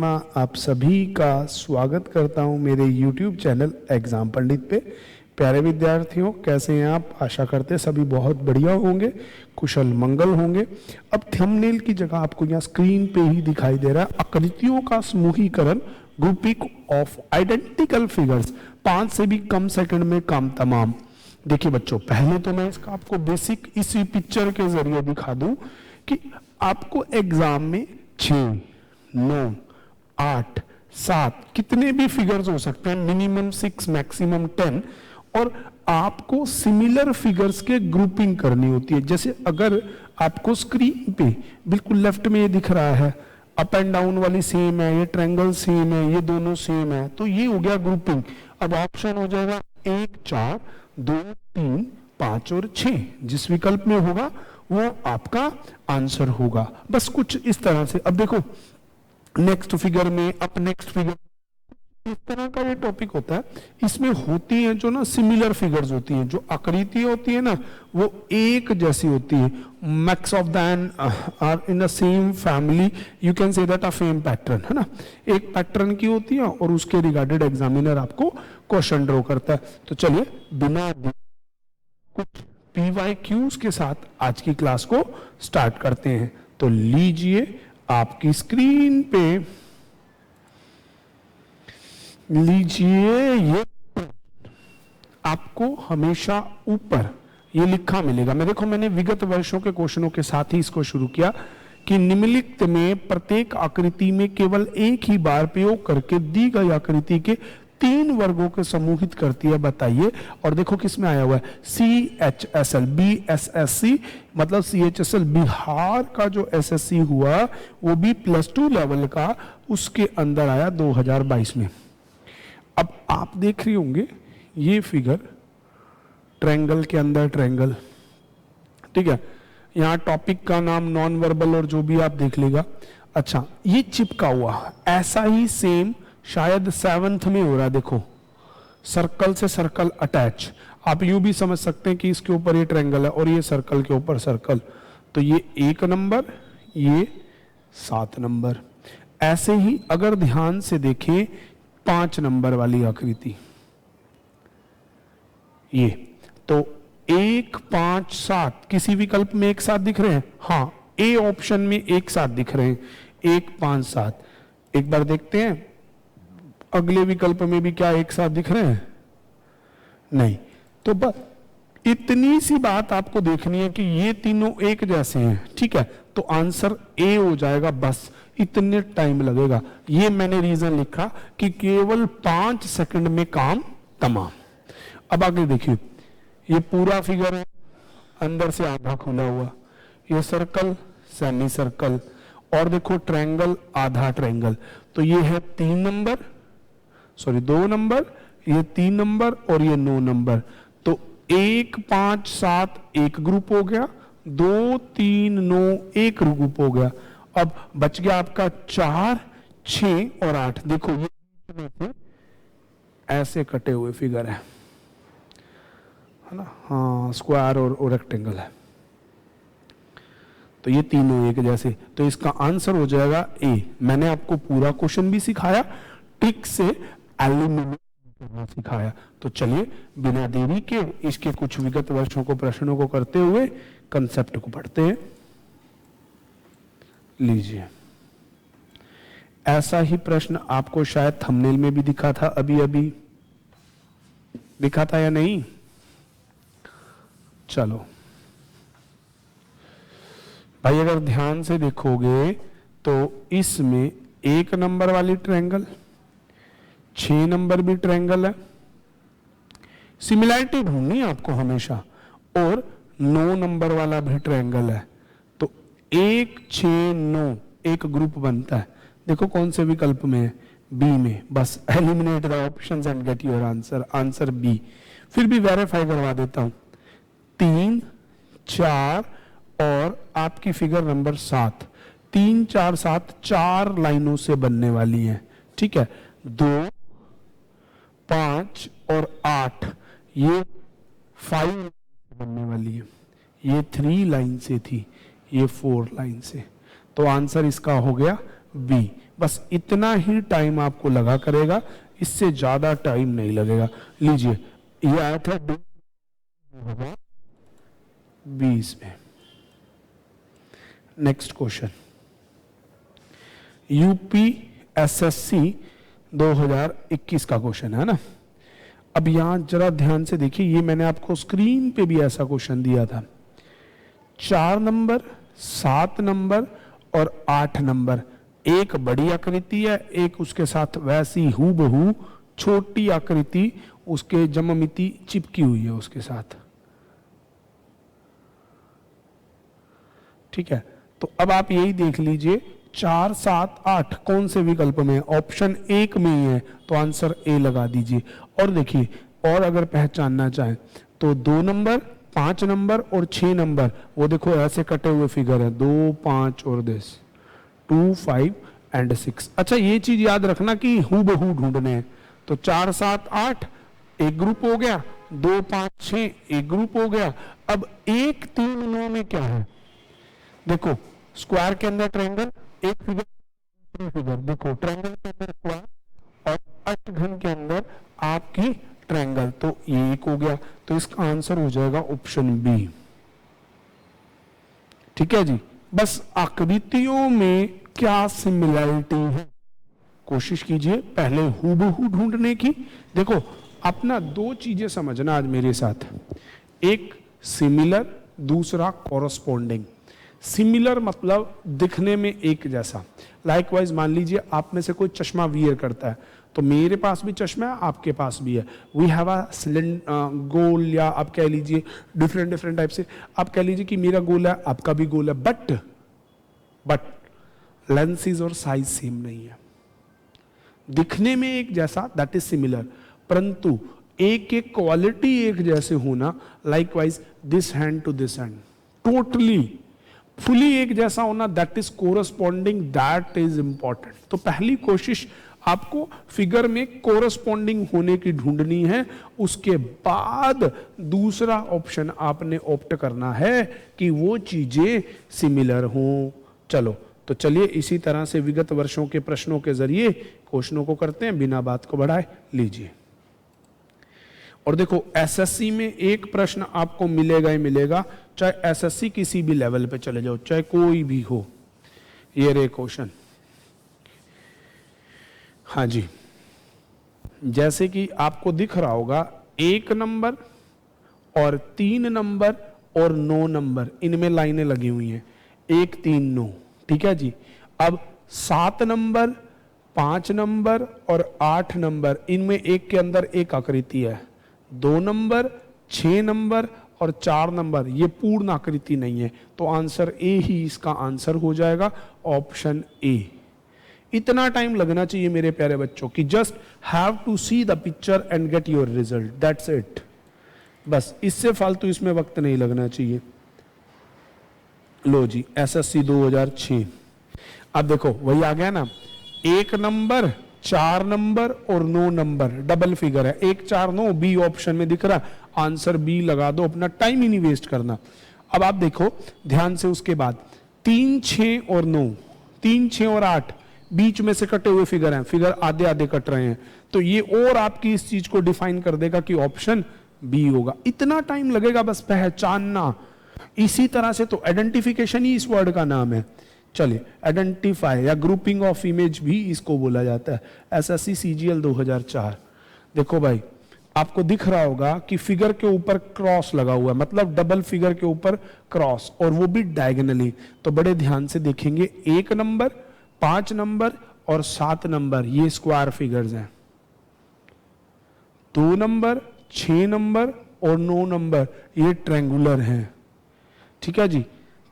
शर्मा आप सभी का स्वागत करता हूं मेरे YouTube चैनल एग्जाम पंडित पे। प्यारे विद्यार्थियों, कैसे हैं आप? आशा करते सभी बहुत बढ़िया होंगे, कुशल मंगल होंगे। अब थंबनेल की जगह आपको यहाँ स्क्रीन पे ही दिखाई दे रहा है आकृतियों का समूहीकरण, ग्रुपिंग ऑफ आइडेंटिकल फिगर्स, 5 से भी कम सेकंड में काम तमाम। देखिए बच्चों, पहले तो मैं इसका आपको बेसिक इसी पिक्चर के जरिए दिखा दूं कि आपको एग्जाम में 6, 9, 8, 7 कितने भी फिगर्स हो सकते हैं, मिनिमम 6 मैक्सिमम 10, और आपको सिमिलर फिगर्स के ग्रुपिंग करनी होती है। जैसे अगर आपको स्क्रीन पे बिल्कुल लेफ्ट में ये दिख रहा है, अप एंड डाउन वाली सेम है, ये ट्रायंगल सेम है, ये दोनों सेम है, तो ये हो गया ग्रुपिंग। अब ऑप्शन हो जाएगा 1, 4, 2, 3, 5 और 6। जिस विकल्प में होगा वो आपका आंसर होगा। बस कुछ इस तरह से। अब देखो नेक्स्ट फिगर में, अब नेक्स्ट फिगर, इस तरह का ये टॉपिक होता है। इसमें होती हैं जो ना सिमिलर फिगर्स होती हैं, जो आकृति होती है ना वो एक जैसी होती है। Max of than are in the same family, you can say that a same pattern, है ना। एक पैटर्न की होती है और उसके रिगार्डेड एग्जामिनर आपको क्वेश्चन ड्रॉ करता है। तो चलिए बिना कुछ PYQs के साथ आज की क्लास को स्टार्ट करते हैं। तो लीजिए आपकी स्क्रीन पे लीजिए, ये आपको हमेशा ऊपर ये लिखा मिलेगा। मैं देखो, मैंने विगत वर्षों के क्वेश्चनों के साथ ही इसको शुरू किया कि निम्नलिखित में प्रत्येक आकृति में केवल एक ही बार प्रयोग करके दी गई आकृति के 3 वर्गों को समूहित करती है, बताइए। और देखो किसमें आया हुआ है, CHSL BSSC, मतलब CHSL बिहार का जो SSC हुआ वो भी +2 लेवल का, उसके अंदर आया 2022 में। अब आप देख रहे होंगे ये फिगर ट्रायंगल के अंदर ट्रायंगल, ठीक है। यहाँ टॉपिक का नाम नॉन वर्बल और जो भी आप देख लेगा। अच्छा, ये चिपका हुआ ऐसा ही सेम शायद 7th में हो रहा है। देखो सर्कल से सर्कल अटैच, आप यूं भी समझ सकते हैं कि इसके ऊपर ये ट्रायंगल है और ये सर्कल के ऊपर सर्कल, तो ये 1 नंबर, ये 7 नंबर। ऐसे ही अगर ध्यान से देखें 5 नंबर वाली आकृति, ये तो 1, 5, 7 किसी विकल्प में एक साथ दिख रहे हैं। हाँ, ए ऑप्शन में एक साथ दिख रहे हैं, 1, 5, 7। एक बार देखते हैं अगले विकल्प में भी क्या एक साथ दिख रहे हैं? नहीं। तो बस इतनी सी बात आपको देखनी है कि ये तीनों एक जैसे हैं, ठीक है। तो आंसर ए हो जाएगा, बस इतने टाइम लगेगा। ये मैंने रीजन लिखा कि केवल 5 सेकंड में काम तमाम। अब आगे देखिए, ये पूरा फिगर है, अंदर से आधा खुला हुआ, ये सर्कल, सेमी सर्कल, और देखो ट्रायंगल, आधा ट्रायंगल। तो ये है 3 नंबर, सॉरी 2 नंबर, ये 3 नंबर और ये 9 नंबर। तो 1, 5, 7 एक ग्रुप हो गया, 2, 3, 9 एक ग्रुप हो गया। अब बच गया आपका 4, 6 और 8। देखो ये ऐसे कटे हुए फिगर है ना। हाँ, स्क्वायर और रेक्टेंगल है, तो ये तीनों एक जैसे। तो इसका आंसर हो जाएगा ए। मैंने आपको पूरा क्वेश्चन भी सिखाया, ट्रिक से एलिमिनेट करना सिखाया। तो चलिए बिना देरी के इसके कुछ विगत वर्षों को प्रश्नों को करते हुए कंसेप्ट को पढ़ते हैं। लीजिए, ऐसा ही प्रश्न आपको शायद थंबनेल में भी दिखा था, अभी अभी दिखा था या नहीं? चलो भाई, अगर ध्यान से देखोगे तो इसमें 1 नंबर वाली ट्रायंगल, 6 नंबर भी ट्रायंगल है, सिमिलैरिटी ढूंढनी है आपको हमेशा, और 9 नंबर वाला भी ट्रायंगल है। तो 1, 6, 9 एक ग्रुप बनता है। देखो कौन से विकल्प में है, बी में। बस eliminate the options and get your answer, answer B. फिर भी वेरीफाई करवा देता हूं, 3, 4 और आपकी फिगर नंबर 7, 3, 4, 7 4 लाइनों से बनने वाली है, ठीक है। 2, 5 और 8 ये 5 बनने वाली है, ये 3 लाइन से थी, ये 4 लाइन से। तो आंसर इसका हो गया बी। बस इतना ही टाइम आपको लगा करेगा, इससे ज्यादा टाइम नहीं लगेगा। लीजिए, ये आया था 2020 में। नेक्स्ट क्वेश्चन, यूपीएसएससी 2021 का क्वेश्चन है ना। अब यहां जरा ध्यान से देखिए, ये मैंने आपको स्क्रीन पे भी ऐसा क्वेश्चन दिया था। 4 नंबर, 7 नंबर और 8 नंबर, एक बड़ी आकृति है, एक उसके साथ वैसी हूबहू छोटी आकृति उसके ज्यामिति चिपकी हुई है उसके साथ। ठीक है, तो अब आप यही देख लीजिए, 4, 7, 8 कौन से विकल्प में है? ऑप्शन 1 में ही है, तो आंसर ए लगा दीजिए। और देखिए, और अगर पहचानना चाहें तो 2 नंबर, 5 नंबर और 6 नंबर, वो देखो ऐसे कटे हुए फिगर है, 2, 5 और 10, 2, 5 एंड 6। अच्छा, ये चीज याद रखना कि हूबहू ढूंढने हैं। तो 4, 7, 8 एक ग्रुप हो गया, 2, 5, 6 एक ग्रुप हो गया। अब 1, 3, 9 में क्या है? देखो, स्क्वायर के अंदर ट्रायंगल, एक फिगर, दूसरी फिगर। देखो, ट्रायंगल के अंदर स्क्वायर और अष्टघन के अंदर आपकी ट्रायंगल, तो ये एक हो गया। तो इसका आंसर हो जाएगा ऑप्शन बी। ठीक है जी, बस आकृतियों में क्या सिमिलरिटी है, कोशिश कीजिए पहले हूबहू ढूंढने की। देखो, अपना 2 चीजें समझना आज मेरे साथ, एक सिमिलर, दूसरा कॉरस्पॉन्डिंग। सिमिलर मतलब दिखने में एक जैसा। लाइकवाइज मान लीजिए आप में से कोई चश्मा वियर करता है, तो मेरे पास भी चश्मा है, आपके पास भी है। वी हैव अ गोल, या आप कह लीजिए डिफरेंट डिफरेंट टाइप से। आप कह लीजिए कि मेरा गोल है, आपका भी गोल है, बट लेंसेज और साइज सेम नहीं है। दिखने में एक जैसा, दैट इज सिमिलर, परंतु एक एक क्वालिटी एक जैसे होना, likewise this hand to this hand, totally fully एक जैसा होना, that is corresponding, that is important. तो पहली कोशिश आपको फिगर में कोरस्पॉन्डिंग होने की ढूंढनी है, उसके बाद दूसरा ऑप्शन आपने ऑप्ट करना है कि वो चीजें सिमिलर हों। चलो, तो चलिए इसी तरह से विगत वर्षों के प्रश्नों के जरिए क्वेश्चनों को करते हैं, बिना बात को बढ़ाए। लीजिए, और देखो, एसएससी में एक प्रश्न आपको मिलेगा ही मिलेगा, चाहे एसएससी किसी भी लेवल पे चले जाओ, चाहे कोई भी हो। ये रे क्वेश्चन, हाँ जी, जैसे कि आपको दिख रहा होगा, 1 नंबर और 3 नंबर और 9 नंबर, इनमें लाइनें लगी हुई हैं, 1, 3, 9। ठीक है जी। अब 7 नंबर, 5 नंबर और 8 नंबर, इनमें एक के अंदर एक आकृति है। 2 नंबर, 6 नंबर और 4 नंबर, ये पूर्ण आकृति नहीं है, तो आंसर ए ही इसका आंसर हो जाएगा, ऑप्शन ए। इतना टाइम लगना चाहिए मेरे प्यारे बच्चों कि just have to see the picture and get your result, that's it. बस इससे फालतू इसमें वक्त नहीं लगना चाहिए। लो जी, एसएससी 2006। अब देखो, वही आ गया ना, 1 नंबर, 4 नंबर और 9 नंबर, डबल फिगर है, 1, 4, 9, बी ऑप्शन में दिख रहा, आंसर बी लगा दो, अपना टाइम ही नहीं वेस्ट करना। अब आप देखो ध्यान से, उसके बाद 3, 6 और 9, 3, 6 और 8 बीच में से कटे हुए फिगर हैं, फिगर आधे आधे कट रहे हैं, तो ये और आपकी इस चीज को डिफाइन कर देगा कि ऑप्शन बी होगा। इतना टाइम लगेगा बस पहचानना। इसी तरह से तो आइडेंटिफिकेशन ही इस वर्ड का नाम है। चलिए, आइडेंटिफाई या ग्रुपिंग ऑफ इमेज भी इसको बोला जाता है। SSC CGL 2004। देखो भाई, आपको दिख रहा होगा कि फिगर के ऊपर क्रॉस लगा हुआ है, मतलब डबल फिगर के ऊपर क्रॉस, और वो भी डायगोनली। तो बड़े ध्यान से देखेंगे, 1 नंबर, 5 नंबर और 7 नंबर, ये स्क्वायर फिगर्स हैं। 2 नंबर, 6 नंबर और 9 नंबर, ये ट्रायंगुलर हैं। ठीक है जी।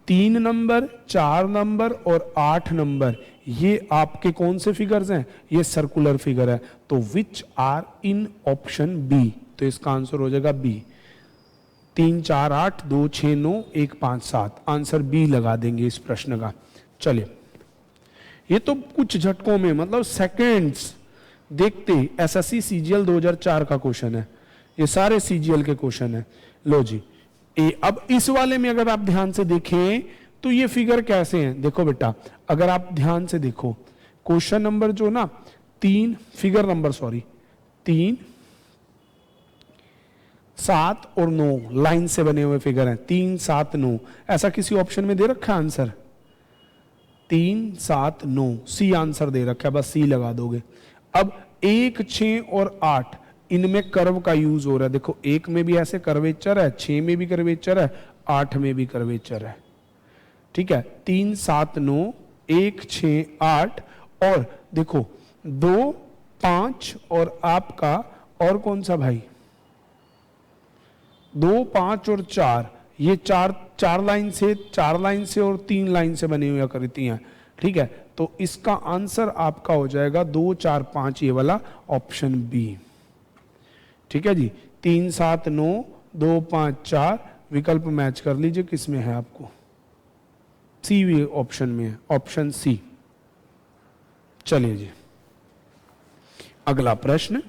3 नंबर, 4 नंबर और 8 नंबर, ये आपके कौन से फिगर्स हैं? ये सर्कुलर फिगर है। तो which are in option B, तो इसका आंसर हो जाएगा बी। 3, 4, 8, 2, 6, 9, 1, 5, 7, आंसर बी लगा देंगे इस प्रश्न का। चलिए, ये तो कुछ झटकों में, मतलब सेकेंड्स देखते, एसएससी सीजीएल 2004 का क्वेश्चन है, ये सारे सीजीएल के क्वेश्चन है। लो जी, अब इस वाले में अगर आप ध्यान से देखें तो ये फिगर कैसे हैं? देखो बेटा, अगर आप ध्यान से देखो, क्वेश्चन नंबर जो ना 3 फिगर नंबर 3, 7 और 9 लाइन से बने हुए फिगर हैं, 3, 7, 9, ऐसा किसी ऑप्शन में दे रखा है आंसर? 3, 7, 9 सी आंसर दे रखा है, बस सी लगा दोगे। अब 1, 6 और 8 इनमें कर्व का यूज हो रहा है। देखो 1 में भी ऐसे कर्वेचर है, 6 में भी कर्वेचर है, 8 में भी कर्वेचर है। ठीक है, 3, 7, 9, 1, 6, 8 और देखो 2, 5 और आपका और कौन सा भाई 2, 5 और 4, ये चार लाइन से और 3 लाइन से बनी हुई आकृतियां। ठीक है, तो इसका आंसर आपका हो जाएगा 2, 4, 5, ये वाला ऑप्शन बी। ठीक है जी, 3, 7, 9, 2, 5, 4 विकल्प मैच कर लीजिए, किसमें है आपको? सी भी ऑप्शन में है, ऑप्शन सी। चलिए जी, अगला प्रश्न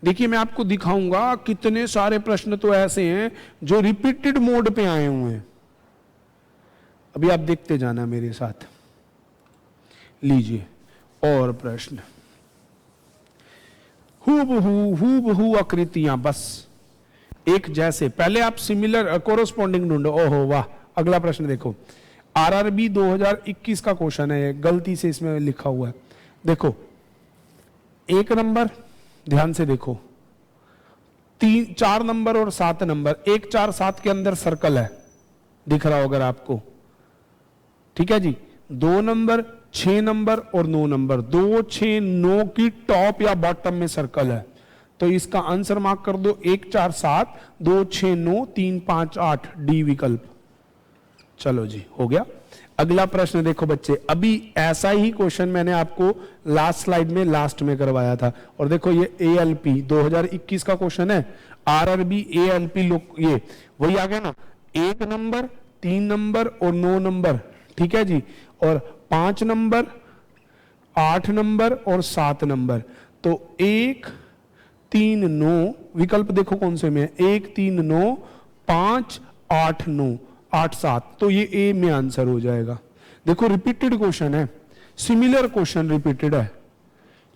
देखिए, मैं आपको दिखाऊंगा कितने सारे प्रश्न तो ऐसे हैं जो रिपीटेड मोड पे आए हुए हैं। अभी आप देखते जाना मेरे साथ। लीजिए और प्रश्न, हूबहू आकृतियां बस एक जैसे। पहले आप सिमिलर कोरोस्पॉन्डिंग ढूंढो। ओहो वाह, अगला प्रश्न देखो, आरआरबी 2021 का क्वेश्चन है, गलती से इसमें लिखा हुआ है। देखो 1 नंबर, ध्यान से देखो, 3, 4 नंबर और 7 नंबर, 1, 4, 7 के अंदर सर्कल है, दिख रहा होगा आपको। ठीक है जी, 2 नंबर, 6 नंबर और 9 नंबर, 2, 6, 9 की टॉप या बॉटम में सर्कल है। तो इसका आंसर मार्क कर दो, 1, 4, 7, 2, 6, 9, 3, 5, 8, डी विकल्प। चलो जी, हो गया। अगला प्रश्न देखो बच्चे, अभी ऐसा ही क्वेश्चन मैंने आपको लास्ट स्लाइड में लास्ट में करवाया था, और देखो ये एएलपी 2021 का क्वेश्चन है, आरआरबी एएलपी ये वही आ गया ना, 1 नंबर, 3 नंबर और 9 नंबर। ठीक है जी, और 5 नंबर, 8 नंबर और 7 नंबर। तो 1, 3, 9 विकल्प देखो कौन से में है, 1, 3, 9, 5, 8, 9, 8, 7, तो ये ए में आंसर हो जाएगा। देखो रिपीटेड क्वेश्चन है, सिमिलर क्वेश्चन रिपीटेड है।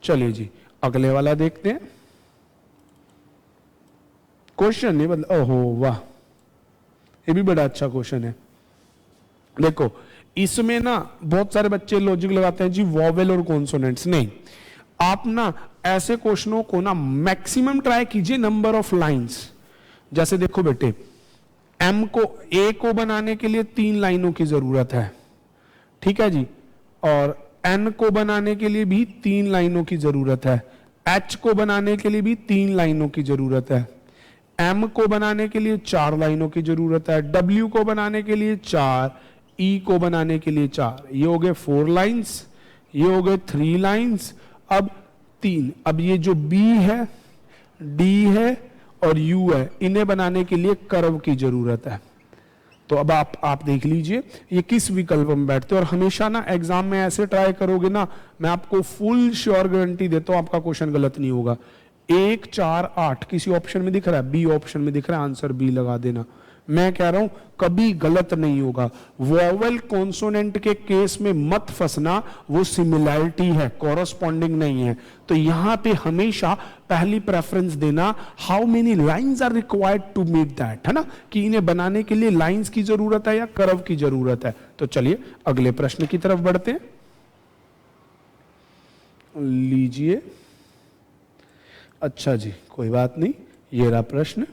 चलिए जी, अगले वाला देखते हैं। क्वेश्चन नहीं बदला, ओहो वाह, ये भी बड़ा अच्छा क्वेश्चन है। देखो इसमें ना बहुत सारे बच्चे लॉजिक लगाते हैं जी वॉवेल और कॉन्सोनेंट्स, नहीं, आप ना ऐसे क्वेश्चनों को ना मैक्सिमम ट्राई कीजिए नंबर ऑफ लाइंस। जैसे देखो बेटे, एम को ए को बनाने के लिए 3 लाइनों की जरूरत है। ठीक है जी, और एन को बनाने के लिए भी 3 लाइनों की जरूरत है, एच को बनाने के लिए भी 3 लाइनों की जरूरत है, एम को बनाने के लिए 4 लाइनों की जरूरत है, डब्ल्यू को बनाने के लिए 4, ई को बनाने के लिए 4, ये हो गए 4 लाइन्स, ये हो गए 3 लाइन्स, अब 3। अब ये जो बी है, डी है और यू है, इन्हें बनाने के लिए कर्व की जरूरत है। तो अब आप देख लीजिए ये किस विकल्प में बैठते हैं, और हमेशा ना एग्जाम में ऐसे ट्राई करोगे ना, मैं आपको फुल श्योर गारंटी देता हूं आपका क्वेश्चन गलत नहीं होगा। 1, 4, 8 किसी ऑप्शन में दिख रहा है, बी ऑप्शन में दिख रहा है, आंसर बी लगा देना। मैं कह रहा हूं कभी गलत नहीं होगा। वोवेल कॉन्सोनेंट के केस में मत फंसना, वो सिमिलैरिटी है, कॉरस्पॉन्डिंग नहीं है। तो यहां पे हमेशा पहली प्रेफरेंस देना how many lines are required to make that, है ना, कि इन्हें बनाने के लिए लाइंस की जरूरत है या कर्व की जरूरत है। तो चलिए अगले प्रश्न की तरफ बढ़ते हैं। लीजिए, अच्छा जी, कोई बात नहीं, ये रहा प्रश्न।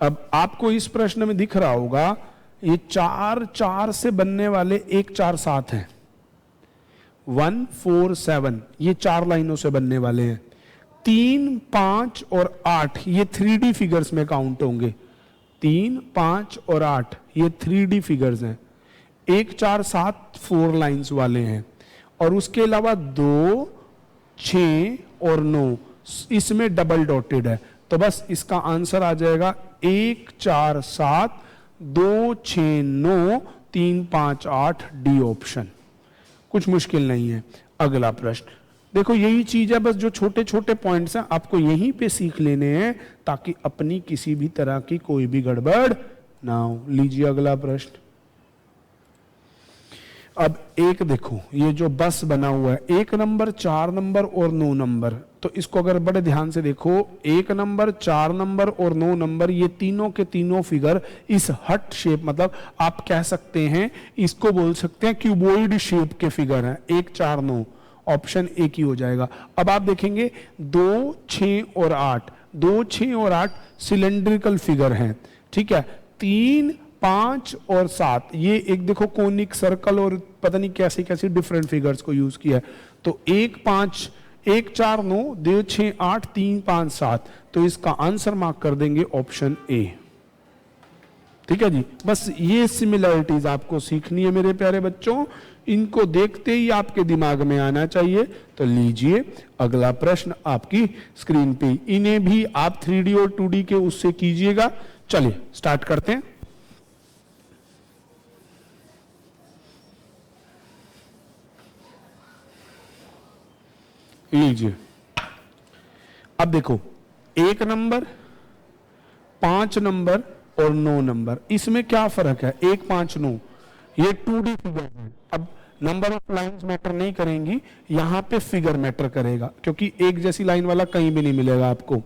अब आपको इस प्रश्न में दिख रहा होगा ये 4, 4 से बनने वाले 1, 4, 7 हैं, 1, 4, 7 ये 4 लाइनों से बनने वाले हैं। 3, 5 और 8 ये 3D फिगर्स में काउंट होंगे। 3, 5 और 8 ये 3D फिगर्स हैं। 1, 4, 7 4 लाइंस वाले हैं, और उसके अलावा 2, 6 और 9 इसमें डबल डॉटेड है। तो बस इसका आंसर आ जाएगा 1, 4, 7, 2, 6, 9, 3, 5, 8 डी ऑप्शन। कुछ मुश्किल नहीं है। अगला प्रश्न देखो, यही चीज है, बस जो छोटे छोटे पॉइंट्स हैं आपको यहीं पे सीख लेने हैं ताकि अपनी किसी भी तरह की कोई भी गड़बड़ ना हो। लीजिए अगला प्रश्न। अब एक देखो, ये जो बस बना हुआ है, 1 नंबर, 4 नंबर और 9 नंबर, तो इसको अगर बड़े ध्यान से देखो, 1 नंबर, 4 नंबर और 9 नंबर, ये तीनों के तीनों फिगर इस हट शेप, मतलब आप कह सकते हैं इसको बोल सकते हैं क्यूबॉइड शेप के फिगर हैं, 1, 4, 9, ऑप्शन ए की हो जाएगा। अब आप देखेंगे 2, 6 और 8, 2, 6 और 8 सिलेंड्रिकल फिगर हैं, ठीक है। 3, 5 और 7 ये एक देखो कोनिक, सर्कल और पता नहीं कैसी कैसी डिफरेंट फिगर्स को यूज किया है। तो 1, 5, 1, 4, 9, 2, 6, 8, 3, 5, 7, तो इसका आंसर मार्क कर देंगे ऑप्शन ए। ठीक है जी, बस ये सिमिलरिटीज आपको सीखनी है मेरे प्यारे बच्चों, इनको देखते ही आपके दिमाग में आना चाहिए। तो लीजिए अगला प्रश्न आपकी स्क्रीन पे, इन्हें भी आप 3D और 2D के उससे कीजिएगा। चलिए स्टार्ट करते हैं। लीजिए, अब देखो 1 नंबर, 5 नंबर और 9 नंबर, इसमें क्या फर्क है? 1, 5, 9 ये 2D फिगर है। अब नंबर ऑफ लाइंस मैटर नहीं करेंगी, यहां पे फिगर मैटर करेगा, क्योंकि एक जैसी लाइन वाला कहीं भी नहीं मिलेगा आपको।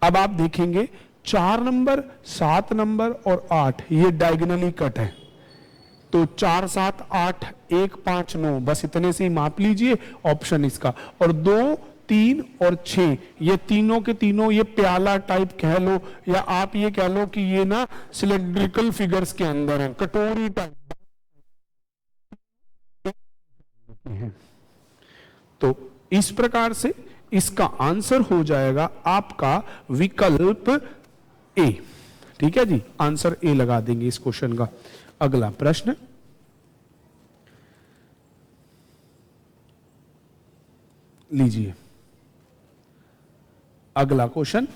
अब आप देखेंगे 4 नंबर, 7 नंबर और 8 ये डायगोनली कट है, तो 4, 7, 8, 1, 5, 9 बस इतने से ही माप लीजिए ऑप्शन इसका। और 2, 3 और 6 ये तीनों के तीनों ये प्याला टाइप कह लो, या आप ये कह लो कि ये ना सिलेंड्रिकल फिगर्स के अंदर है, कटोरी टाइप है। तो इस प्रकार से इसका आंसर हो जाएगा आपका विकल्प ए। ठीक है जी, आंसर ए लगा देंगे इस क्वेश्चन का। अगला प्रश्न, लीजिए अगला क्वेश्चन।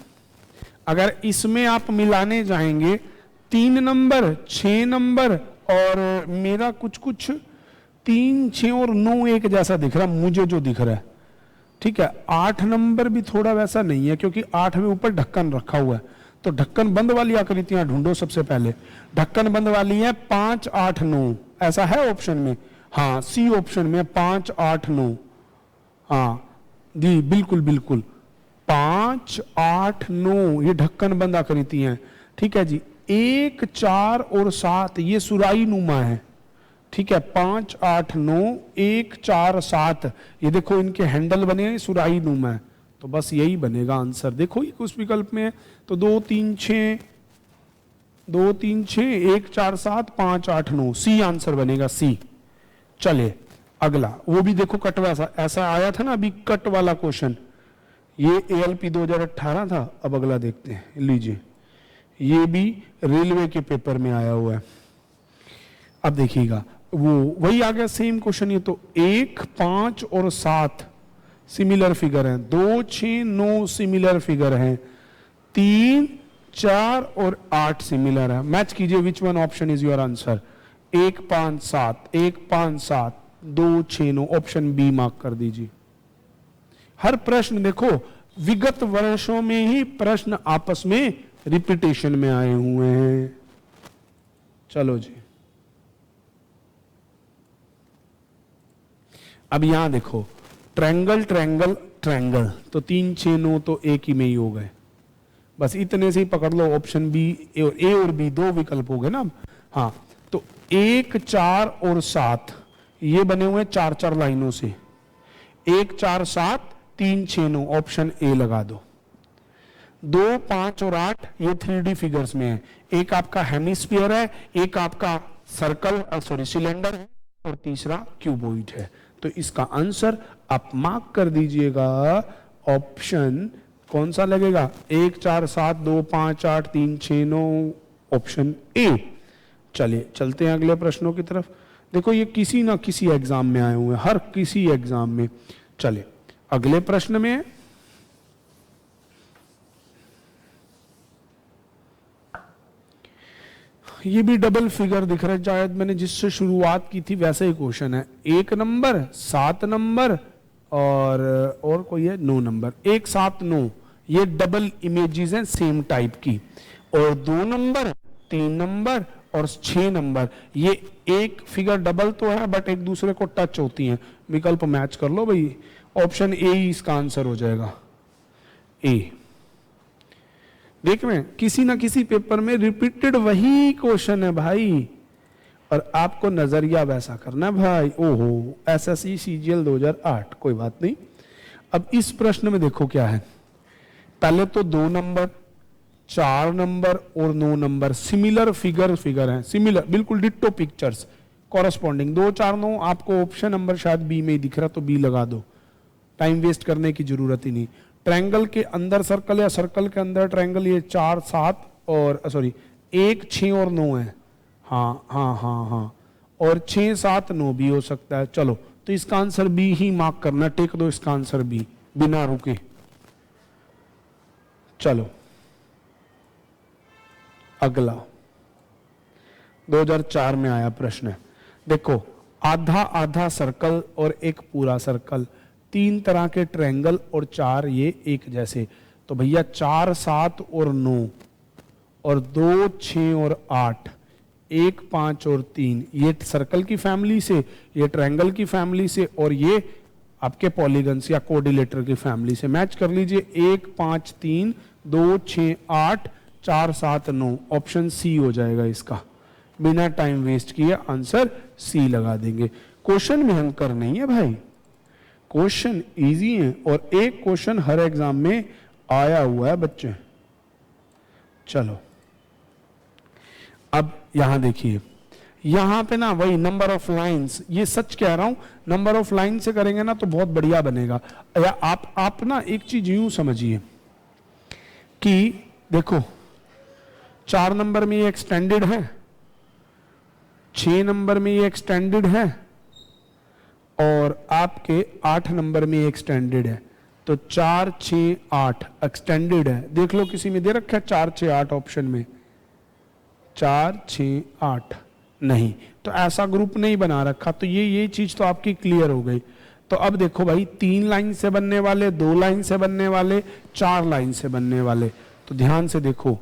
अगर इसमें आप मिलाने जाएंगे 3 नंबर, 6 नंबर और मेरा कुछ 3, 6 और 9 एक जैसा दिख रहा मुझे, जो दिख रहा है, ठीक है। 8 नंबर भी थोड़ा वैसा नहीं है, क्योंकि 8 में ऊपर ढक्कन रखा हुआ है, तो ढक्कन बंद वाली आकृतियां ढूंढो सबसे पहले। ढक्कन बंद वाली है 5, 8, 9, ऐसा है ऑप्शन में? हाँ, सी ऑप्शन में 5, 8, 9, हाँ जी बिल्कुल बिल्कुल, 5, 8, 9 ये ढक्कन बंद आकृति हैं। ठीक है जी, 1, 4 और 7 ये सुराई नुमा है। ठीक है, 5, 8, 9, 1, 4, 7 ये देखो इनके हैंडल बने हैं, सुराई नुमा है, तो बस यही बनेगा आंसर। देखो ये कुछ विकल्प में है, तो 2, 3, 6, 2, 3, 6, 1, 4, 7, 5, 8, 9 सी आंसर बनेगा, सी। चले अगला, वो भी देखो कट वैसा ऐसा आया था ना अभी, कट वाला क्वेश्चन, ये ALP 2018 था। अब अगला देखते हैं, लीजिए ये भी रेलवे के पेपर में आया हुआ है। अब देखिएगा वो वही आ गया सेम क्वेश्चन, ये तो 1, 5 और 7 सिमिलर फिगर हैं, 2, 6, 9 सिमिलर फिगर हैं, 3, 4 और 8 सिमिलर है। मैच कीजिए, which one option is your answer? 1, 5, 7, 1, 5, 7, 2, 6, 9, option B mark कर दीजिए। हर प्रश्न देखो विगत वर्षों में ही प्रश्न आपस में रिपीटेशन में आए हुए हैं। चलो जी, अब यहां देखो ट्रायंगल ट्रायंगल ट्रायंगल, तो 3, 6, 9 तो एक ही में ही हो गए, बस इतने से ही पकड़ लो। ऑप्शन बी, ए और बी दो विकल्प हो गए ना। हाँ, तो 1, 4 और 7 ये बने हुए 4, 4 लाइनों से, 1, 4, 7, 3, 6, 9 ऑप्शन ए लगा दो। 2, 5 और 8 ये 3D फिगर्स में है, एक आपका हेमिस्फीयर है, एक आपका सर्कल सॉरी सिलेंडर है, और तीसरा क्यूबॉइड है। तो इसका आंसर आप मार्क कर दीजिएगा, ऑप्शन कौन सा लगेगा? 1, 4, 7, 2, 5, 8, 3, 6, 9 ऑप्शन ए। चलिए चलते हैं अगले प्रश्नों की तरफ। देखो ये किसी ना किसी एग्जाम में आए हुए हैं, हर किसी एग्जाम में। चलिए अगले प्रश्न में है, ये भी डबल फिगर दिख रहा है, शायद मैंने जिससे शुरुआत की थी वैसे ही क्वेश्चन है। 1 नंबर, 7 नंबर और कोई है 9 नंबर। 1, 7, 9 ये डबल इमेजेस हैं सेम टाइप की, और 2 नंबर, 3 नंबर और 6 नंबर, ये एक फिगर डबल तो है बट एक दूसरे को टच होती हैं, विकल्प मैच कर लो भाई, ऑप्शन ए ही इसका आंसर हो जाएगा, ए। देख रहे हैं किसी ना किसी पेपर में रिपीटेड वही क्वेश्चन है भाई, और आपको नजरिया वैसा करना है भाई। ओहो, एसएससी सीजीएल 2008, कोई बात नहीं। अब इस प्रश्न में देखो क्या है, पहले तो 2 नंबर, 4 नंबर और 9 नंबर सिमिलर फिगर हैं, सिमिलर बिल्कुल डिट्टो पिक्चर्स कॉरस्पॉन्डिंग, 2 4 9। आपको ऑप्शन नंबर शायद बी में ही दिख रहा तो बी लगा दो, टाइम वेस्ट करने की जरूरत ही नहीं। ट्रायंगल के अंदर सर्कल या सर्कल के अंदर ट्रायंगल, ये 4 7 और सॉरी 1 6 और 9 है। हाँ हाँ हाँ हाँ, और 6 7 9 भी हो सकता है। चलो तो इसका आंसर बी ही मार्क करना, टेक दो इसका आंसर बी बिना रुके। चलो अगला 2004 में आया प्रश्न, देखो आधा आधा सर्कल और एक पूरा सर्कल, 3 तरह के ट्रायंगल और 4 ये एक जैसे। तो भैया 4 7 और 9 और 2 6 और 8, 1 5 और 3, ये सर्कल की फैमिली से, ये ट्रायंगल की फैमिली से, और ये आपके पॉलीगन्स या कोऑर्डिनेटर की फैमिली से। मैच कर लीजिए, 1 5 3 2 6 8 4 7 9, ऑप्शन सी हो जाएगा इसका। बिना टाइम वेस्ट किए आंसर सी लगा देंगे। क्वेश्चन भयंकर नहीं है भाई, क्वेश्चन इजी है, और एक क्वेश्चन हर एग्जाम में आया हुआ है बच्चे। चलो अब यहां देखिए, यहां पे ना वही नंबर ऑफ लाइंस, ये सच कह रहा हूं, नंबर ऑफ लाइन से करेंगे ना तो बहुत बढ़िया बनेगा। या आप ना एक चीज यूं समझिए कि देखो 4 नंबर में ये एक्सटेंडेड है, 6 नंबर में ये एक्सटेंडेड है, और आपके 8 नंबर में ये एक्सटेंडेड है। तो 4 6 8 एक्सटेंडेड है। देख लो किसी में दे रखा है 4 6 8 ऑप्शन में, 4 6 8 नहीं, तो ऐसा ग्रुप नहीं बना रखा। तो ये चीज तो आपकी क्लियर हो गई। तो अब देखो भाई, 3 लाइन से बनने वाले, 2 लाइन से बनने वाले, 4 लाइन से बनने वाले। तो ध्यान से देखो,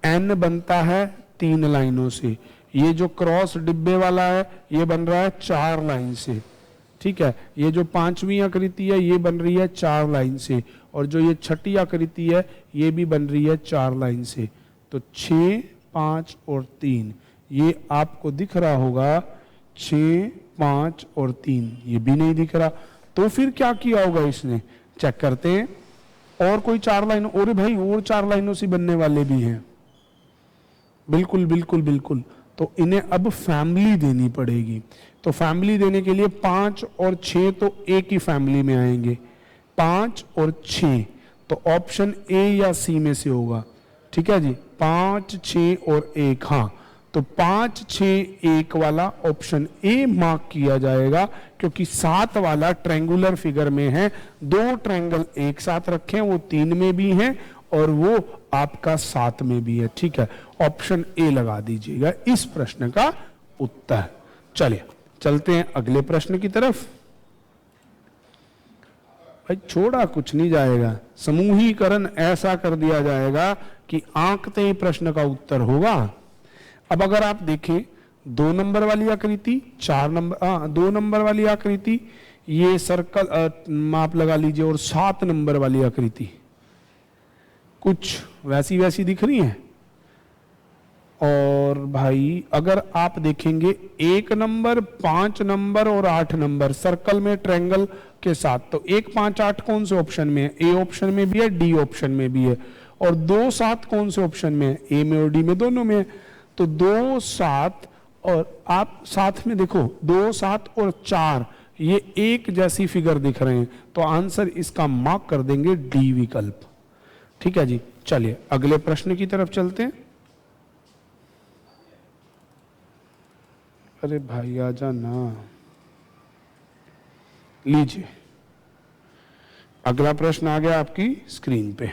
n बनता है 3 लाइनों से, ये जो क्रॉस डिब्बे वाला है ये बन रहा है 4 लाइन से, ठीक है। ये जो 5वीं आकृति है ये बन रही है 4 लाइन से, और जो ये 6ठी आकृति है ये भी बन रही है 4 लाइन से। तो 6 5 और 3, ये आपको दिख रहा होगा 6 5 और 3, ये भी नहीं दिख रहा। तो फिर क्या किया होगा इसने, चेक करते हैं। और कोई 4 लाइनों, और भाई और 4 लाइनों से बनने वाले भी हैं, बिल्कुल बिल्कुल बिल्कुल। तो इन्हें अब फैमिली देनी पड़ेगी। तो फैमिली देने के लिए 5 और 6 तो एक ही फैमिली में आएंगे, 5 और 6, तो ऑप्शन ए या सी में से होगा, ठीक है जी। 5 6 और 1, हाँ, तो 5 6 1 वाला ऑप्शन ए मार्क किया जाएगा, क्योंकि 7 वाला ट्रायंगुलर फिगर में है। 2 ट्रायंगल एक साथ रखे हैं, वो 3 में भी हैं और वो आपका 7 में भी है, ठीक है। ऑप्शन ए लगा दीजिएगा इस प्रश्न का उत्तर। चलिए चलते हैं अगले प्रश्न की तरफ। भाई छोड़ा कुछ नहीं जाएगा, समूहीकरण ऐसा कर दिया जाएगा कि आंकते ही प्रश्न का उत्तर होगा। अब अगर आप देखें 2 नंबर वाली आकृति, 4 नंबर 2 नंबर वाली आकृति, ये सर्कल माप लगा लीजिए, और 7 नंबर वाली आकृति कुछ वैसी वैसी दिख रही है। और भाई अगर आप देखेंगे 1 नंबर, 5 नंबर और 8 नंबर सर्कल में ट्रायंगल के साथ, तो 1 5 8 कौन से ऑप्शन में है, ए ऑप्शन में भी है, डी ऑप्शन में भी है। और 2 7 कौन से ऑप्शन में है, ए में और डी में, दोनों में है। तो 2 7 और आप साथ में देखो 2 7 और 4, ये एक जैसी फिगर दिख रहे हैं, तो आंसर इसका मार्क कर देंगे डी विकल्प, ठीक है जी। चलिए अगले प्रश्न की तरफ चलते हैं। अरे भाई आजा ना, लीजिए अगला प्रश्न आ गया आपकी स्क्रीन पे।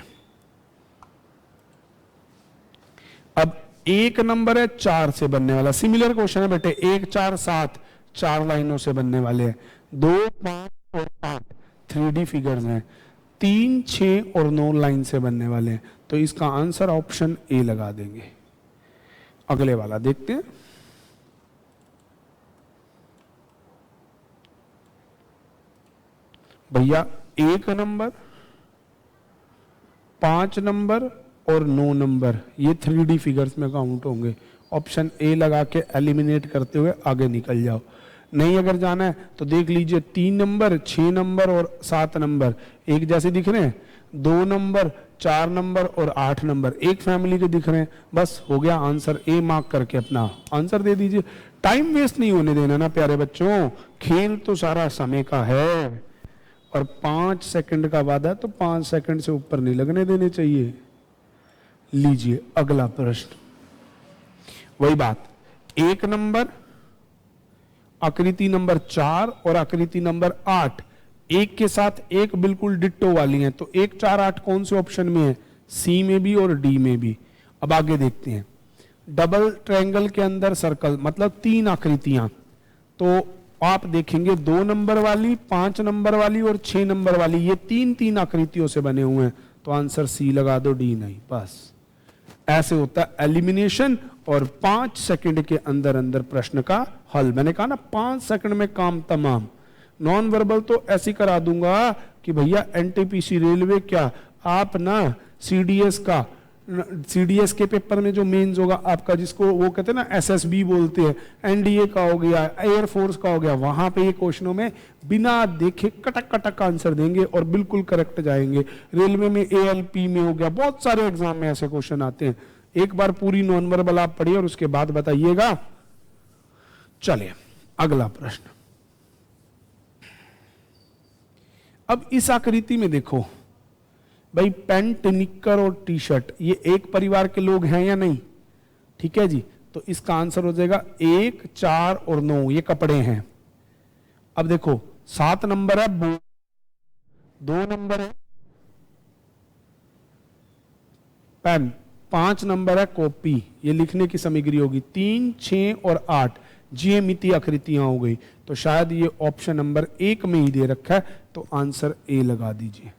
अब 1 नंबर है 4 से बनने वाला, सिमिलर क्वेश्चन है बेटे, 1 4 7 4 लाइनों से बनने वाले हैं। 2 5 और 8 3D फिगर्स हैं। 3 6 और 9 लाइन से बनने वाले हैं, तो इसका आंसर ऑप्शन ए लगा देंगे। अगले वाला देखते हैं। भैया 1 नंबर, 5 नंबर और 9 नंबर ये 3D फिगर्स में काउंट होंगे। ऑप्शन ए लगा के एलिमिनेट करते हुए आगे निकल जाओ। नहीं अगर जाना है तो देख लीजिए 3 नंबर, 6 नंबर और 7 नंबर एक जैसे दिख रहे हैं, 2 नंबर, 4 नंबर और 8 नंबर एक फैमिली के दिख रहे हैं। बस हो गया आंसर, ए मार्क करके अपना आंसर दे दीजिए। टाइम वेस्ट नहीं होने देना ना प्यारे बच्चों, खेल तो सारा समय का है और 5 सेकंड का वादा है तो 5 सेकंड से ऊपर नहीं लगने देने चाहिए। लीजिए अगला प्रश्न, वही बात, 1 नंबर, आकृति नंबर 4 और आकृति नंबर 8 एक के साथ एक बिल्कुल डिट्टो वाली हैं, तो 1, 4, 8 कौन से ऑप्शन में है? सी में भी और डी में भी। अब आगे देखते हैं, डबल ट्रायंगल के अंदर सर्कल मतलब 3 आकृतियां, तो आप देखेंगे 2 नंबर वाली, 5 नंबर वाली और 6 नंबर वाली, ये 3 आकृतियों से बने हुए हैं, तो आंसर सी लगा दो, डी नहीं। बस ऐसे होता है एलिमिनेशन और 5 सेकंड के अंदर अंदर प्रश्न का हल। मैंने कहा ना 5 सेकंड में काम तमाम। नॉन वर्बल तो ऐसी करा दूंगा कि भैया एनटीपीसी रेलवे क्या, आप ना सीडीएस के पेपर में जो मेंस होगा आपका, जिसको वो कहते हैं ना एसएसबी बोलते हैं, एनडीए का हो गया, एयरफोर्स का हो गया, वहां पे ये क्वेश्चनों में बिना देखे कटक कटक आंसर देंगे और बिल्कुल करेक्ट जाएंगे। रेलवे में एएलपी में हो गया, बहुत सारे एग्जाम में ऐसे क्वेश्चन आते हैं। एक बार पूरी नॉन वर्बल आप पढ़िए और उसके बाद बताइएगा। चलिए अगला प्रश्न, अब इस आकृति में देखो भाई, पैंट, निक्कर और टी शर्ट ये एक परिवार के लोग हैं या नहीं? ठीक है जी, तो इसका आंसर हो जाएगा 1, 4 और 9 ये कपड़े हैं। अब देखो 7 नंबर है बुक, 2 नंबर है पेन, 5 नंबर है कॉपी, ये लिखने की सामग्री होगी, 3, 6 और 8 ज्यामितीय आकृतियां हो गई, तो शायद ये ऑप्शन नंबर 1 में ही दे रखा है, तो आंसर ए लगा दीजिए।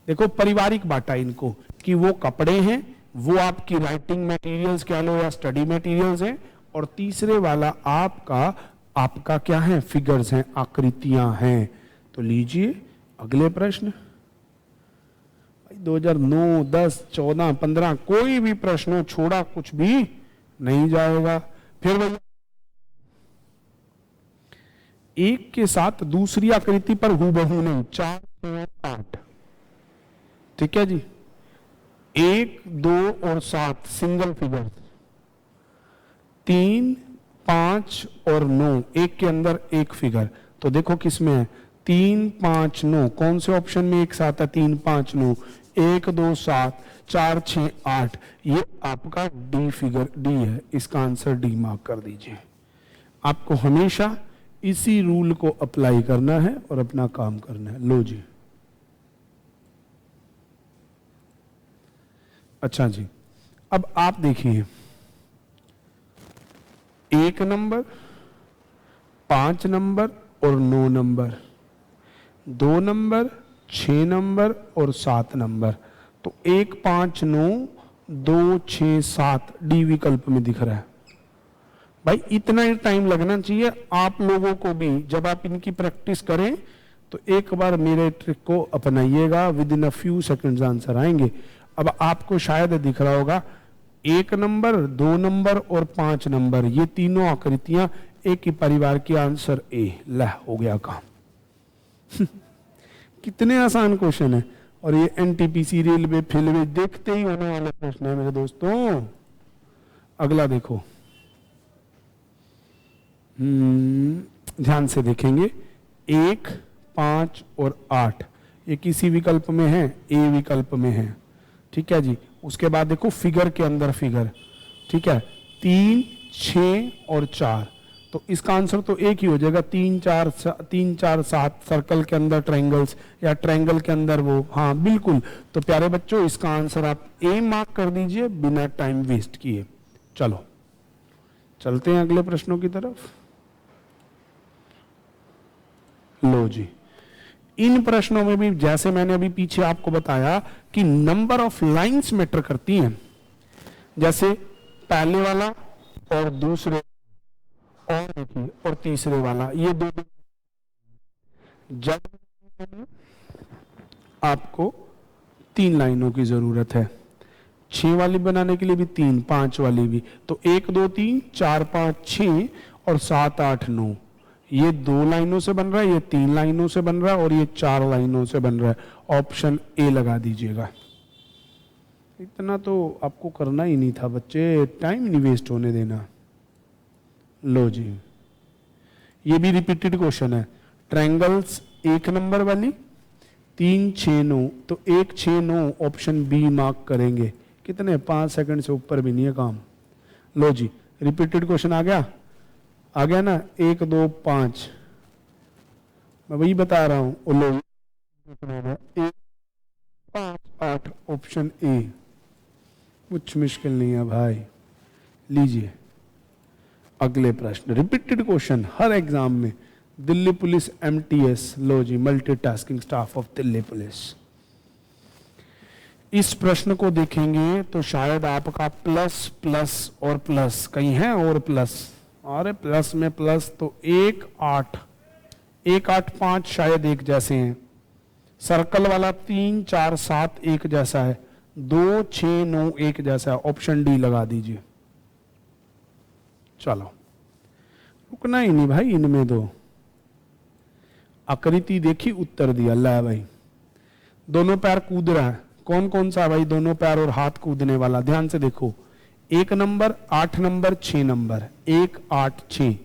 देखो पारिवारिक बांटा इनको कि वो कपड़े हैं, वो आपकी राइटिंग मटेरियल्स कह लो या स्टडी मटेरियल्स हैं, और तीसरे वाला आपका क्या है? फिगर्स हैं, आकृतियां हैं। तो लीजिए अगले प्रश्न, 2009, 10, 14, 15 कोई भी प्रश्न छोड़ा कुछ भी नहीं जाएगा। फिर वही एक के साथ दूसरी आकृति पर हूबहू नहीं, 4, 6, 8, ठीक है जी, 1, 2 और 7 सिंगल फिगर, 3, 5 और 9 एक के अंदर एक फिगर, तो देखो किसमें है? 3, 5, 9 कौन से ऑप्शन में एक साथ है? 3, 5, 9, 1, 2, 7, 4, 6, 8 ये आपका डी फिगर, डी है, इसका आंसर डी मार्क कर दीजिए। आपको हमेशा इसी रूल को अप्लाई करना है और अपना काम करना है। लो जी, अच्छा जी, अब आप देखिए 1 नंबर, 5 नंबर और 9 नंबर, 2 नंबर, 6 नंबर और 7 नंबर, तो 1, 5, 9, 2, 6, 7 डी विकल्प में दिख रहा है। भाई इतना ही टाइम लगना चाहिए आप लोगों को भी, जब आप इनकी प्रैक्टिस करें तो एक बार मेरे ट्रिक को अपनाइएगा, within a few seconds answer आएंगे। अब आपको शायद दिख रहा होगा 1 नंबर, 2 नंबर और 5 नंबर ये तीनों आकृतियां एक ही परिवार की, आंसर ए। ला हो गया काम। कितने आसान क्वेश्चन है, और ये एनटीपीसी रेलवे फिल्मे देखते ही होने वाला प्रश्न है मेरे दोस्तों। अगला देखो, ध्यान से देखेंगे, 1, 5 और 8 ये किसी विकल्प में है? ए विकल्प में है, ठीक है जी। उसके बाद देखो फिगर के अंदर फिगर, ठीक है, 3, 6 और 4, तो इसका आंसर तो एक ही हो जाएगा, 3, 4, 7 सर्कल के अंदर ट्रायंगल्स या ट्रायंगल के अंदर वो, हाँ बिल्कुल। तो प्यारे बच्चों इसका आंसर आप ए मार्क कर दीजिए बिना टाइम वेस्ट किए। चलो चलते हैं अगले प्रश्नों की तरफ। लो जी, इन प्रश्नों में भी जैसे मैंने अभी पीछे आपको बताया कि नंबर ऑफ लाइंस मैटर करती हैं। जैसे पहले वाला और दूसरे और देखिए और तीसरे वाला, ये दो जब आपको 3 लाइनों की जरूरत है, 6 वाली बनाने के लिए भी 3, 5 वाली भी, तो 1 2 3 4 5 6 और 7 8 9, ये 2 लाइनों से बन रहा है, ये 3 लाइनों से बन रहा है और ये 4 लाइनों से बन रहा है। ऑप्शन ए लगा दीजिएगा। इतना तो आपको करना ही नहीं था बच्चे, टाइम नहीं वेस्ट होने देना। लो जी, ये भी रिपीटेड क्वेश्चन है। ट्रायंगल्स 1 नंबर वाली 3 6 9, तो 1 6 9 ऑप्शन बी मार्क करेंगे। कितने, 5 सेकंड से ऊपर भी नहीं है काम। लो जी, रिपीटेड क्वेश्चन आ गया ना, 1 2 5, मैं वही बता रहा हूं। लो 1 5 8 ऑप्शन ए, कुछ मुश्किल नहीं है भाई। लीजिए अगले प्रश्न, रिपीटेड क्वेश्चन हर एग्जाम में। दिल्ली पुलिस एमटीएस, लो जी, multitasking staff of Delhi police. इस प्रश्न को देखेंगे तो शायद आपका प्लस प्लस और प्लस कहीं है, और प्लस, अरे प्लस में प्लस तो 1 8 1 8 5 शायद एक जैसे हैं। सर्कल वाला 3 4 7 एक जैसा है, 2 6 9 एक जैसा है। ऑप्शन डी लगा दीजिए। चलो, रुकना ही नहीं भाई, इनमें दो आकृति देखी, उत्तर दिया। ला भाई, दोनों पैर कूद रहा है, कौन कौन सा भाई? दोनों पैर और हाथ कूदने वाला। ध्यान से देखो, 1 number 8 number 6 number, 1 8 6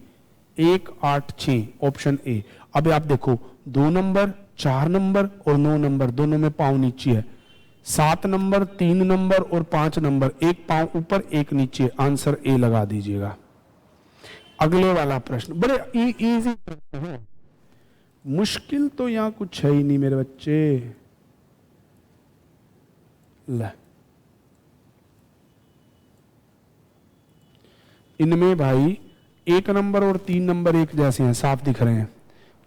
1 8 6 option A. अब आप देखो 2 नंबर 4 नंबर और 9 नंबर, दोनों में पांव नीचे है। 7 नंबर 3 नंबर और 5 नंबर, एक पांव ऊपर एक नीचे। आंसर ए लगा दीजिएगा। अगले वाला प्रश्न बड़े इजी प्रश्न है, मुश्किल तो यहां कुछ है ही नहीं मेरे बच्चे। ले, इनमें भाई 1 नंबर और 3 नंबर एक जैसे हैं, साफ दिख रहे हैं,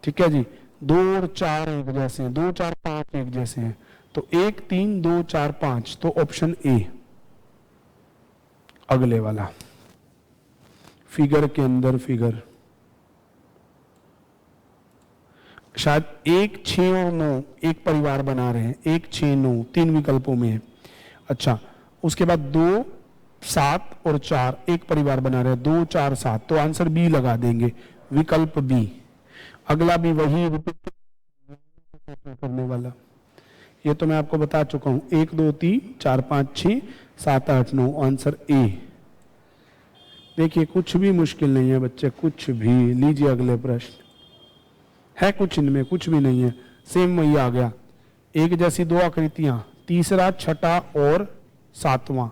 ठीक है जी। 2 और 4 एक जैसे हैं, 2 4 5 एक जैसे हैं, तो 1 3 2 4 5, तो ऑप्शन ए। अगले वाला, फिगर के अंदर फिगर, शायद 1 6 और 9 एक परिवार बना रहे हैं। 1 6 9 3 विकल्पों में है। अच्छा, उसके बाद 2 7 और 4 एक परिवार बना रहे हैं, 2 4 7, तो आंसर बी लगा देंगे, विकल्प बी। अगला भी वही रिपीट करने वाला, ये तो मैं आपको बता चुका हूं। 1 2 3 4 5 6 7 8 9, आंसर ए। देखिए कुछ भी मुश्किल नहीं है बच्चे, कुछ भी। लीजिए अगले प्रश्न, है कुछ इनमें, कुछ भी नहीं है, सेम वही आ गया। एक जैसी 2 आकृतियां, तीसरा छठा और 7वां,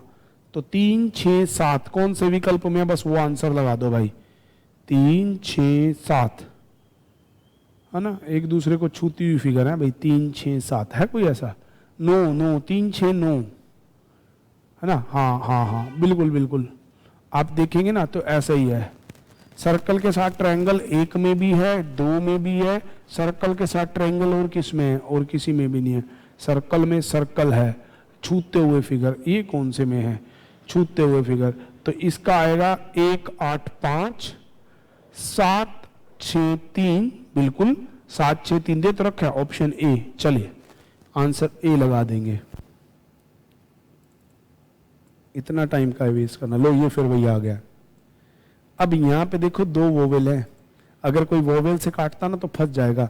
तो 3 6 7 कौन से विकल्प में? बस वो आंसर लगा दो भाई, 3 6 7, है ना, एक दूसरे को छूती हुई फिगर है भाई। 3 6 7 है कोई ऐसा? 9 9 3 6 9, है ना। हाँ हाँ हाँ, बिल्कुल बिल्कुल, आप देखेंगे ना तो ऐसा ही है। सर्कल के साथ ट्रायंगल 1 में भी है, 2 में भी है। सर्कल के साथ ट्रायंगल और किस में है? और किसी में भी नहीं है। सर्कल में सर्कल है, छूते हुए फिगर, ये कौन से में है? छूते हुए फिगर, तो इसका आएगा 1 8 5 7 6 3, बिल्कुल 7 6 3 दे तो रखा है, ऑप्शन ए। चलिए आंसर ए लगा देंगे। इतना टाइम का वेस्ट करना। लो, ये फिर वही आ गया। अब यहां पे देखो 2 वोवेल है, अगर कोई वोवेल से काटता ना तो फंस जाएगा।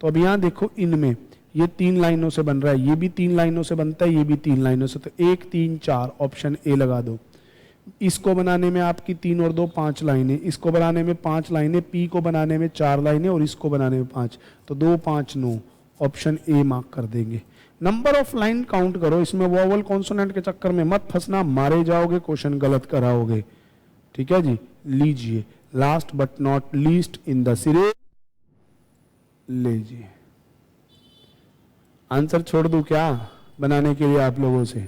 तो अब यहां देखो, इनमें ये 3 लाइनों से बन रहा है, ये भी 3 लाइनों से बनता है, ये भी 3 लाइनों से, तो 1 3 4 ऑप्शन ए लगा दो। इसको बनाने में आपकी 3 और 2 5 लाइनें, इसको बनाने में 5 लाइनें, पी को बनाने में 4 लाइनें और इसको बनाने में 5, तो 2 5 9, ऑप्शन ए मार्क कर देंगे। नंबर ऑफ लाइन काउंट करो, इसमें वोवल कॉन्सोनेंट के चक्कर में मत फंसना, मारे जाओगे, क्वेश्चन गलत कराओगे, ठीक है जी। लीजिए last but not least in the series, लीजिए आंसर छोड़ दूं क्या बनाने के लिए आप लोगों से?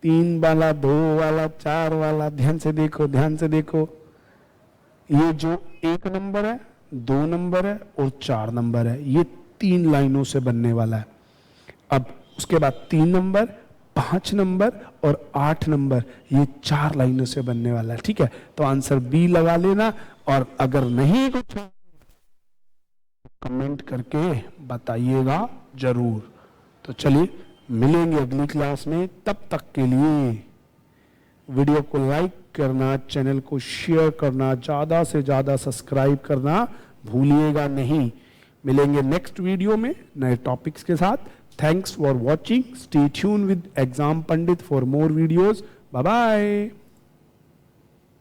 3 वाला, 2 वाला, 4 वाला, ध्यान से देखो, ध्यान से देखो। ये जो 1 नंबर है, 2 नंबर है और 4 नंबर है, ये 3 लाइनों से बनने वाला है। अब उसके बाद 3 नंबर 5 नंबर और 8 नंबर, ये 4 लाइनों से बनने वाला है। ठीक है, तो आंसर बी लगा लेना, और अगर नहीं कुछ कमेंट करके बताइएगा जरूर। तो चलिए मिलेंगे अगली क्लास में, तब तक के लिए वीडियो को लाइक करना, चैनल को शेयर करना, ज़्यादा से ज़्यादा सब्सक्राइब करना भूलिएगा नहीं। मिलेंगे नेक्स्ट वीडियो में नए टॉपिक्स के साथ। Thanks for watching, stay tune with exam Pandit for more videos. Bye bye.